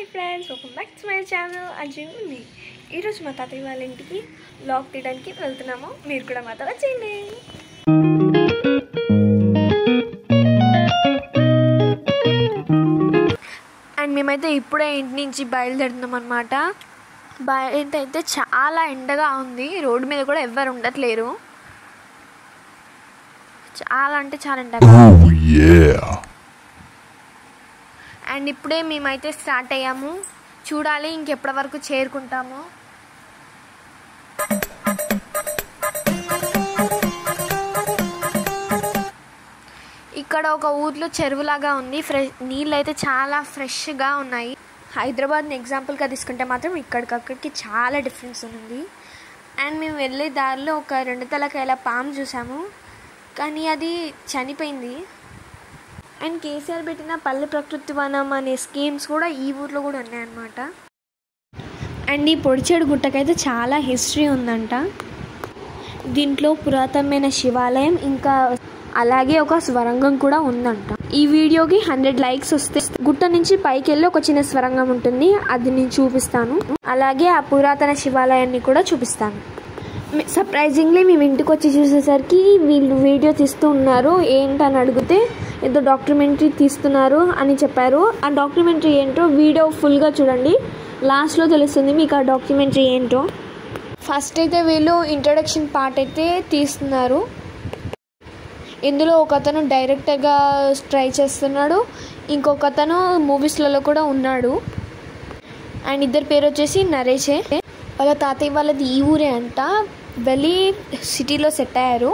Hi friends, welcome back to my channel అజీవుని. ఈరోజు మా తాతయ్య వాళ్ళ ఇంటికి వ్లాగ్ తీయడానికి వెళ్తున్నాము. మీరు కూడా మాతో వచ్చేయండి. అండ్ మేమైతే ఇప్పుడే ఇంటి నుంచి బయలుదేరుతున్నాం అనమాట. బయట అయితే చాలా ఎండగా ఉంది. రోడ్డు మీద కూడా ఎవ్వరు ఉండట్లేరు. చాలా అంటే చాలా ఎండగా ఉంది. అండ్ ఇప్పుడే మేమైతే స్టార్ట్ అయ్యాము. చూడాలి ఇంకెప్పటి వరకు చేరుకుంటాము. ఇక్కడ ఒక ఊర్లో చెరువులాగా ఉంది. నీళ్ళు అయితే చాలా ఫ్రెష్గా ఉన్నాయి. హైదరాబాద్ని ఎగ్జాంపుల్గా తీసుకుంటే మాత్రం ఇక్కడికక్కడికి చాలా డిఫరెన్స్ ఉంది. అండ్ మేము వెళ్ళే దారిలో ఒక 2 తలకాయల పాము చూసాము, కానీ అది చనిపోయింది. అండ్ కేసీఆర్ పెట్టిన పల్లె ప్రకృతి వనం అనే స్కీమ్స్ కూడా ఈ ఊర్లో కూడా ఉన్నాయన్నమాట. అండ్ ఈ పొడిచేడు గుట్టకైతే చాలా హిస్టరీ ఉందంట. దీంట్లో పురాతనమైన శివాలయం, ఇంకా అలాగే ఒక స్వరంగం కూడా ఉందంట. ఈ వీడియోకి 100 లైక్స్ వస్తే గుట్ట నుంచి పైకి వెళ్ళి ఒక చిన్న స్వరంగం ఉంటుంది, అది నేను చూపిస్తాను. అలాగే ఆ పురాతన శివాలయాన్ని కూడా చూపిస్తాను. సర్ప్రైజింగ్లీ మేము ఇంటికి వచ్చి చూసేసరికి వీళ్ళు వీడియో తీస్తూ ఉన్నారు. ఏంటని అడిగితే ఏదో డాక్యుమెంటరీ తీస్తున్నారు అని చెప్పారు. ఆ డాక్యుమెంటరీ ఏంటో వీడియో ఫుల్గా చూడండి, లాస్ట్లో తెలుస్తుంది మీకు ఆ డాక్యుమెంటరీ ఏంటో. ఫస్ట్ అయితే వీళ్ళు ఇంట్రడక్షన్ పార్ట్ అయితే తీస్తున్నారు. ఇందులో ఒకతను డైరెక్టర్గా ట్రై చేస్తున్నాడు, ఇంకొకతను మూవీస్లలో కూడా ఉన్నాడు. అండ్ ఇద్దరు పేరు వచ్చేసి నరేషే. వాళ్ళ తాతయ్య వాళ్ళది ఈ ఊరే అంట. వెళ్ళి సిటీలో సెట్ అయ్యారు.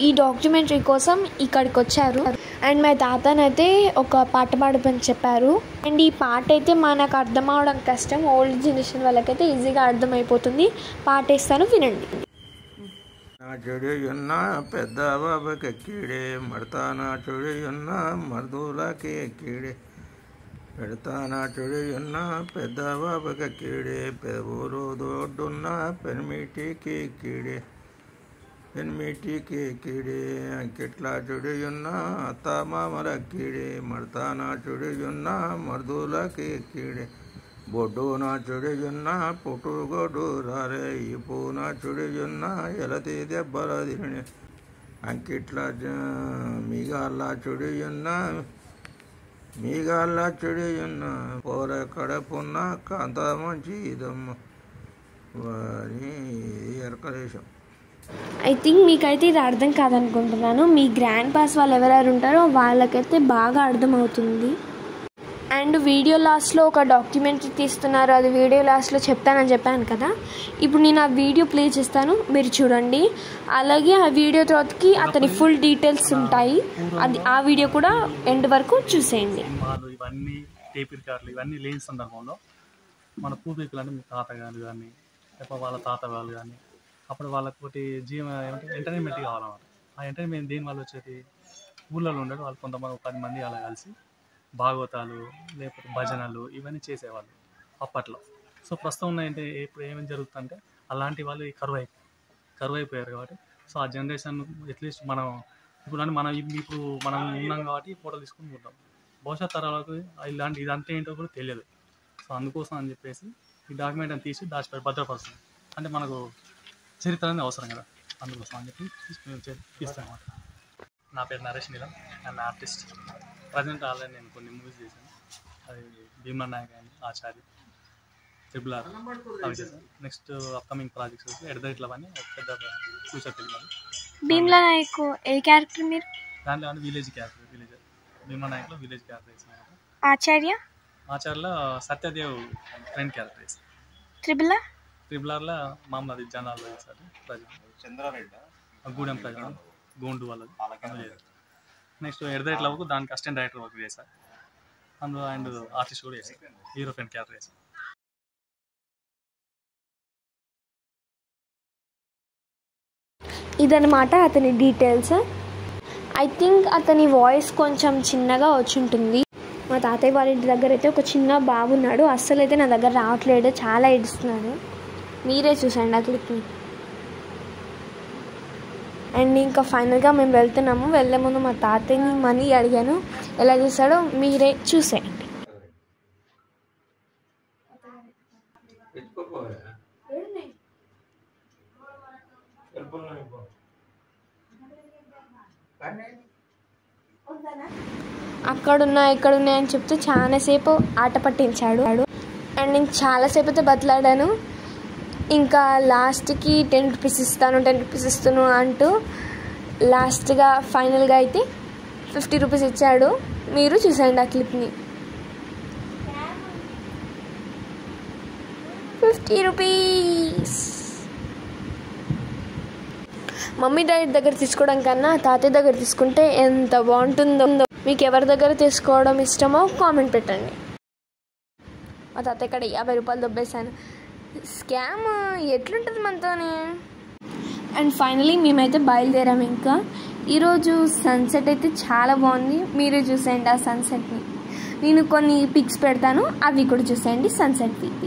ఈ డాక్యుమెంటరీ కోసం ఇక్కడికి వచ్చారు. అండ్ మా తాతనైతే ఒక పాట పాడమని చెప్పారు. అండ్ ఈ పాట అయితే మనకు అర్థం అవడం కష్టం, ఓల్డ్ జనరేషన్ వాళ్ళకైతే ఈజీగా అర్థమైపోతుంది. పాట ఇస్తాను, వినండి. నా చెడుయున్న పెద్ద బాబాకి ఎక్కిడే, మడతానా చెడుయున్న మర్దులకి ఎక్కిడే, పెడతానా చెడుయున్న పెద్ద బాబాకి ఎక్కిడే, పెదవురు దొడ్డున్న పెనిమిటికి ఎక్కిడే, పెనిమిటికి ఎక్కిడే, అంకిట్లా చెడుయున్న అత్త మామలక్కిడే, మడతానా చెడుయున్న మర్దులకి ఎక్కిడే, బొడ్డున చెడుయున్న పుట్టుగొడ్డు రారే, ఇప్పున చెడుయున్న ఎలతి దెబ్బల తిరిగి, అంకిట్ల మిగాళ్ళ చెడుయున్న మీగాళ్ళ చెడుయున్న పోర కడపున్న కాంత మంచి ఇదమ్మ వారి ఎరకదేశం. ఐ థింక్ మీకైతే ఇది అర్థం కాదనుకుంటున్నాను. మీ గ్రాండ్ పాస్ వాళ్ళు ఎవరెవరు ఉంటారో వాళ్ళకైతే బాగా అర్థమవుతుంది. అండ్ వీడియో లాస్ట్లో ఒక డాక్యుమెంటరీ తీస్తున్నారు, అది వీడియో లాస్ట్లో చెప్తానని చెప్పాను కదా. ఇప్పుడు నేను ఆ వీడియో ప్లే చేస్తాను, మీరు చూడండి. అలాగే ఆ వీడియో తర్వాతకి అతని ఫుల్ డీటెయిల్స్ ఉంటాయి, అది ఆ వీడియో కూడా ఎండ్ వరకు చూసేయండి. ఇవన్నీ టేప్ రికార్డులు ఇవన్నీ లేని సందర్భంలో మన పూర్వీకులు అంటే మీ తాతగారు కానీ లేకపోతే వాళ్ళ తాత వాళ్ళు కానీ అప్పుడు వాళ్ళకి ఏమంటే ఎంటర్టైన్మెంట్ కావాలన్నమాట. ఆ ఎంటర్టైన్మెంట్ దేని వాళ్ళు వచ్చేది, ఊళ్ళలో ఉండడం వాళ్ళు కొంతమంది 10 మంది అలా కలిసి భాగవతాలు లేకపోతే భజనలు ఇవన్నీ చేసేవాళ్ళు అప్పట్లో. సో ప్రస్తుతం ఉన్నాయంటే ఇప్పుడు ఏమేమి జరుగుతుందంటే అలాంటి వాళ్ళు కరువు అయిపోయారు కాబట్టి, సో ఆ జనరేషన్ అట్లీస్ట్ మనం ఇప్పుడు మనం ఉన్నాం కాబట్టి ఫోటోలు తీసుకుని ఉంటాం. భవిష్యత్ తరాలకు ఇదంతా ఏంటో కూడా తెలియదు. సో అందుకోసం అని చెప్పేసి ఈ డాక్యుమెంట్ అని తీసి భద్రపరుస్తుంది. అంటే మనకు చరిత్ర అనేది అవసరం కదా, అందుకోసం అని చెప్పి తీస్తాం అన్నమాట. నా పేరు నరేష్ నీలం, ఐఎమ్ ఆర్టిస్ట్. ప్రజెంట్ ఆల్రెడీ నేను కొన్ని మూవీస్ చేశాను. అది భీమా నాయక్ అండ్ ఆచార్య, RRR అవి చేశాను. నెక్స్ట్ అప్కమింగ్ ప్రాజెక్ట్స్ వచ్చి ఎడదైట్ల అని పెద్ద ఫ్యూచర్ ఫిల్మ్. భీమ్లా నాయక్ ఏ క్యారెక్టర్ మీరు? దాంట్లో విలేజ్ క్యారెక్టర్, భీమా నాయక్లో విలేజ్ క్యారెక్టర్ వేసాను. ఆచార్యలో సత్యదేవ్ ఫ్రెండ్ క్యారెక్టర్ వేసాను. RRRలో మామూలు జనాల్లో వేశారు. చంద్రారెడ్డి గూడెం ప్రజలు గోండు వాళ్ళది. నెక్స్ట్ ఎడదైట్ల వరకు దానికి అసిస్టెంట్ డైరెక్టర్ వర్క్ చేశారు అందులో. అండ్ ఆర్టిస్ట్ కూడా చేశారు, హీరో ఫ్రెండ్ క్యారెక్టర్ చేశారు. ఇదన్నమాట అతని డీటెయిల్స్. ఐ థింక్ అతని వాయిస్ కొంచెం చిన్నగా వచ్చి ఉంటుంది. మా తాతయ్య వాళ్ళ ఇంటి దగ్గర అయితే ఒక చిన్న బాబు ఉన్నాడు, అస్సలు అయితే నా దగ్గర రావట్లేడు, చాలా ఏడుస్తున్నాడు. మీరే చూసండి ఆ క్లిప్ని. అండ్ ఇంకా ఫైనల్గా మేము వెళ్తున్నాము. వెళ్ళే ముందు మా తాతయ్యని మనీ అడిగాను, ఎలా చేశాడో మీరే చూసేయండి. అక్కడున్నా ఎక్కడున్నాయి అని చెప్తూ చాలాసేపు ఆట పట్టించాడు. అండ్ నేను చాలాసేపు అయితే బతలాడాను. ఇంకా లాస్ట్కి 10 రూపీస్ ఇస్తాను 10 రూపీస్ ఇస్తాను అంటూ లాస్ట్గా ఫైనల్గా అయితే 50 రూపీస్ ఇచ్చాడు. మీరు చూసేయండి ఆ క్లిప్ని. 50 రూపీస్. మమ్మీ డాడీ దగ్గర తీసుకోవడం కన్నా తాతయ్య దగ్గర తీసుకుంటే ఎంత బాగుంటుందో. మీకు ఎవరి దగ్గర తీసుకోవడం ఇష్టమో కామెంట్ పెట్టండి. మా తాతయ్య ఇక్కడ 50 రూపాయలు దొబ్బేశాను. స్కామ్ ఎట్లుంటుంది మనతోని. అండ్ ఫైనలీ మేమైతే బయలుదేరాము. ఇంకా ఈరోజు సన్సెట్ అయితే చాలా బాగుంది. మీరే చూసేయండి ఆ సన్సెట్ని. నేను కొన్ని పిక్స్ పెడతాను, అవి కూడా చూసేయండి సన్సెట్ పిక్.